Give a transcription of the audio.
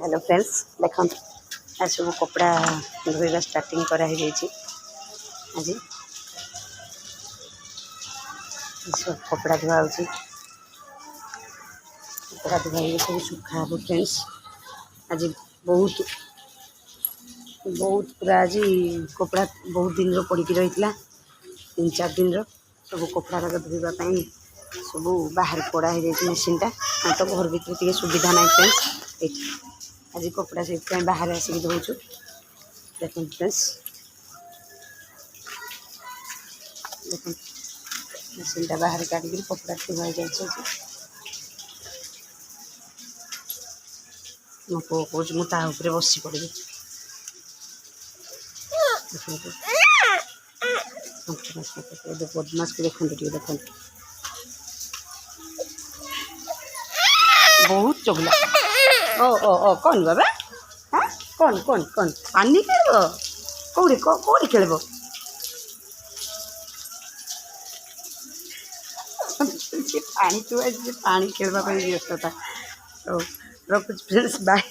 Hello friends देख आज सब कपड़ा धोवा स्टार्टिंग कराई आज सब कपड़ा धुआ कपड़ा धुआ सब सुखा हे फ्रेंड्स आज बहुत बहुत पूरा आज कपड़ा बहुत दिन पड़ी रही 3-4 दिन सब कपड़ा धोवाई सब बाहर पड़ा है मेसीन टा तो घर भर टे सुविधा ना फ्रेंड्स आज कपड़ा से बाहर आसिक धोचु देख फ्रेंड्स देख मेसीन टा बाहर काट कपड़ा धुआ जाए मो पु कौच मुझे बसी पड़ी बदमाश को देखते देख बहुत चगला ओ ओ ओ कौन बाबा हाँ कौन कौन कौन पानी खेल कौड़ी कौड़ी खेल पानी चुआ पानी खेलवाई व्यस्तता तो रखुच फ्रेंड्स बाय।